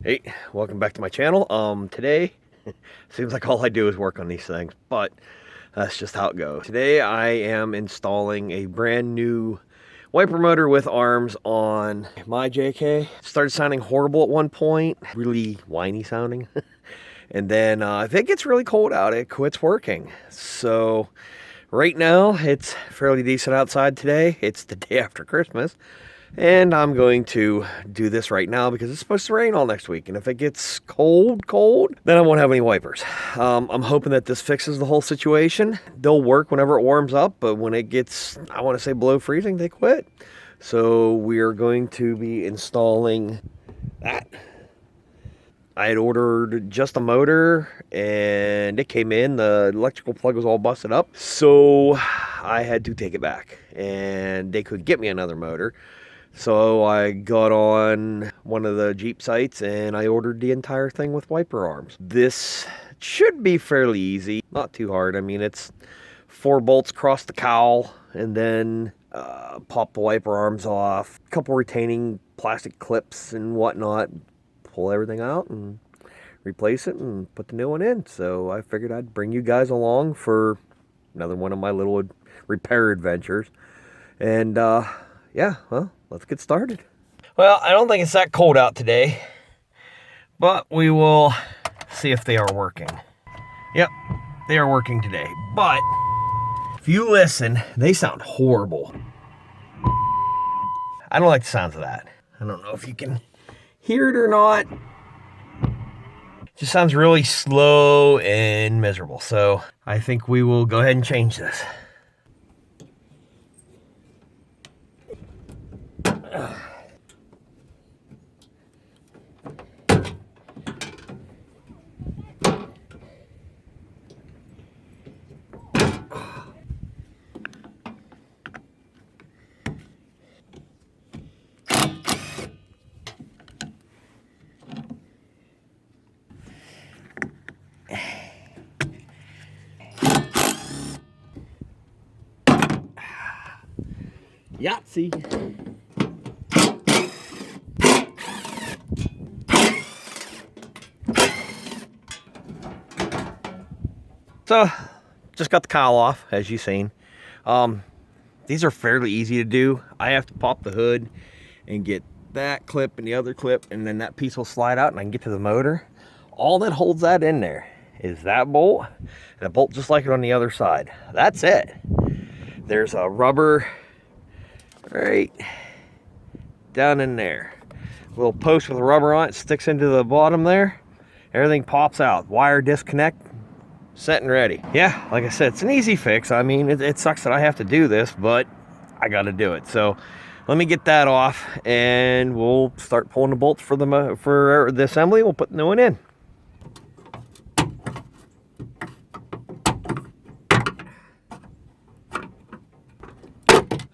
Hey, welcome back to my channel. Today, seems like all I do is work on these things, but that's just how it goes. Today I am installing a brand new wiper motor with arms on my JK. Started sounding horrible at one point, really whiny sounding. And then if it gets really cold out, it quits working. So right now it's fairly decent outside today. It's the day after Christmas. And I'm going to do this right now because it's supposed to rain all next week. And if it gets cold, then I won't have any wipers. I'm hoping that this fixes the whole situation. They'll work whenever it warms up, but when it gets, I want to say below freezing, they quit. So we are going to be installing that. I had ordered just a motor and it came in. The electrical plug was all busted up. So I had to take it back and they could get me another motor. So I got on one of the Jeep sites and I ordered the entire thing with wiper arms. This should be fairly easy, not too hard. I mean, it's 4 bolts across the cowl and then pop the wiper arms off, a couple retaining plastic clips and whatnot, pull everything out and replace it and put the new one in. So I figured I'd bring you guys along for another one of my little repair adventures. And yeah, well, let's get started. Well, I don't think it's that cold out today, but we will see if they are working. Yep, they are working today, but if you listen, they sound horrible. I don't like the sounds of that. I don't know if you can hear it or not. It just sounds really slow and miserable. So I think we will go ahead and change this. Yahtzee. So, just got the cowl off, as you've seen. These are fairly easy to do. I have to pop the hood and get that clip and the other clip, and then that piece will slide out and I can get to the motor. All that holds that in there is that bolt and a bolt just like it on the other side. That's it. There's a rubber right down in there. A little post with a rubber on it, sticks into the bottom there. Everything pops out. Wire disconnect, set and ready. Yeah, like I said, it's an easy fix. I mean, it sucks that I have to do this, but I got to do it. So let me get that off and we'll start pulling the bolts for the assembly. We'll put the new one in.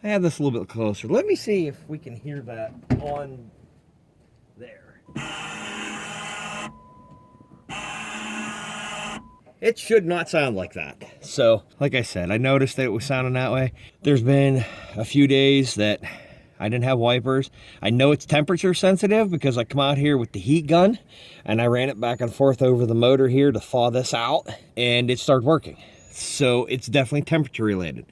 I have this a little bit closer. Let me see if we can hear that on there. It should not sound like that. So, like I said, I noticed that it was sounding that way. There's been a few days that I didn't have wipers. I know it's temperature sensitive because I come out here with the heat gun and I ran it back and forth over the motor here to thaw this out and it started working. So it's definitely temperature related.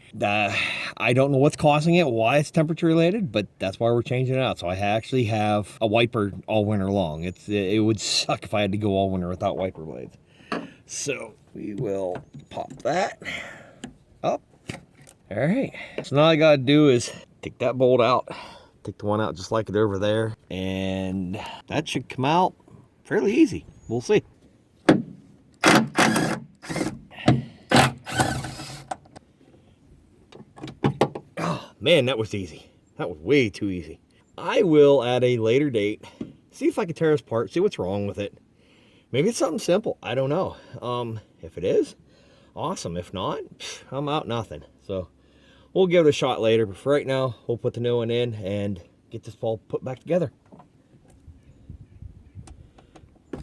I don't know what's causing it, why it's temperature related, but that's why we're changing it out. So I actually have a wiper all winter long. It would suck if I had to go all winter without wiper blades. So we will pop that up. All right, so now all I gotta do is take that bolt out, take the one out just like it over there, and that should come out fairly easy. We'll see. Oh man, that was easy. That was way too easy. I will at a later date see if I can tear this apart, see what's wrong with it. Maybe it's something simple. I don't know. If it is, awesome. If not, I'm out nothing. So we'll give it a shot later. But for right now, we'll put the new one in and get this all put back together.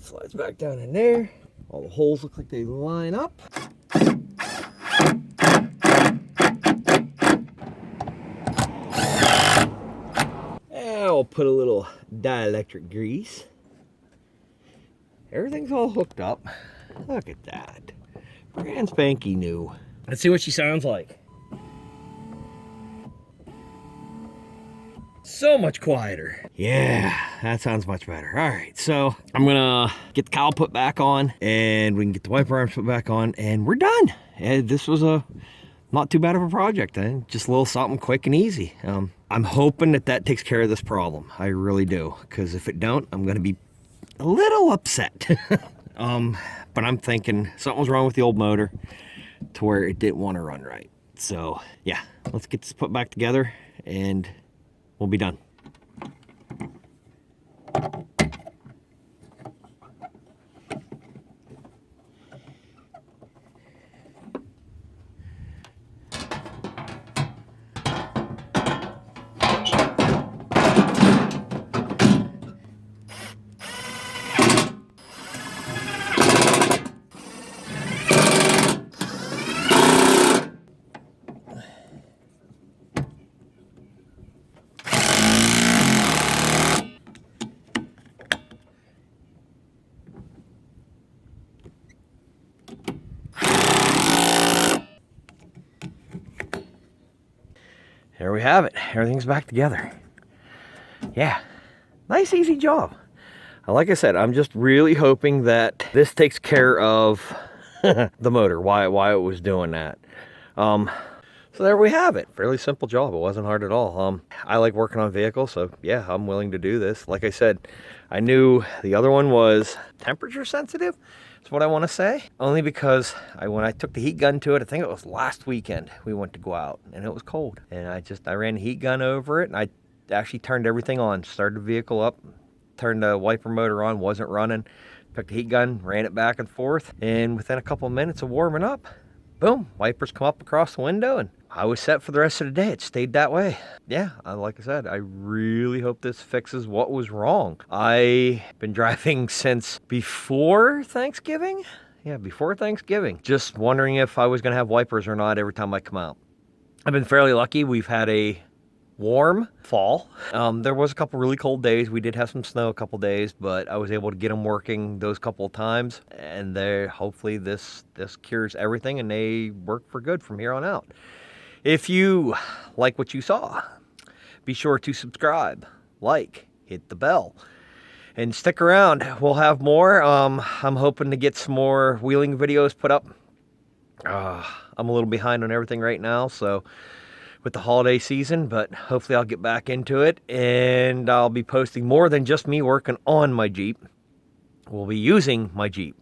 Slides back down in there. All the holes look like they line up. And I'll put a little dielectric grease Everything's all hooked up. Look at that. Brand spanky new. Let's see what she sounds like. So much quieter. Yeah, that sounds much better. All right, so I'm gonna get the cowl put back on, and we can get the wiper arms put back on, and we're done. And this was not too bad of a project. Just a little something quick and easy. I'm hoping that takes care of this problem. I really do, because if it don't, I'm gonna be a little upset. But I'm thinking something was wrong with the old motor to where it didn't want to run right. So yeah, let's get this put back together and we'll be done. There we have it. Everything's back together. Yeah, nice easy job. Like I said, I'm just really hoping that this takes care of the motor, why it was doing that. So there we have it. Fairly simple job. It wasn't hard at all. I like working on vehicles, so yeah, I'm willing to do this. Like I said, I knew the other one was temperature sensitive. That's what I want to say. Only because when I took the heat gun to it, I think it was last weekend, we went to go out and it was cold. And I ran the heat gun over it, and I actually turned everything on, started the vehicle up, turned the wiper motor on, wasn't running, took the heat gun, ran it back and forth, and within a couple of minutes of warming up, boom, wipers come up across the window, and I was set for the rest of the day. It stayed that way. Yeah, like I said, I really hope this fixes what was wrong. I've been driving since before Thanksgiving. Yeah, before Thanksgiving. Just wondering if I was going to have wipers or not every time I come out. I've been fairly lucky. We've had a warm fall. There was a couple really cold days. We did have some snow a couple days, but I was able to get them working those couple of times, and hopefully this cures everything and they work for good from here on out. If you like what you saw, be sure to subscribe, like, hit the bell, and stick around. We'll have more. I'm hoping to get some more wheeling videos put up. I'm a little behind on everything right now, so with the holiday season, but hopefully I'll get back into it, and I'll be posting more than just me working on my Jeep. We'll be using my Jeep.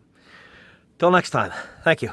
Till next time, thank you.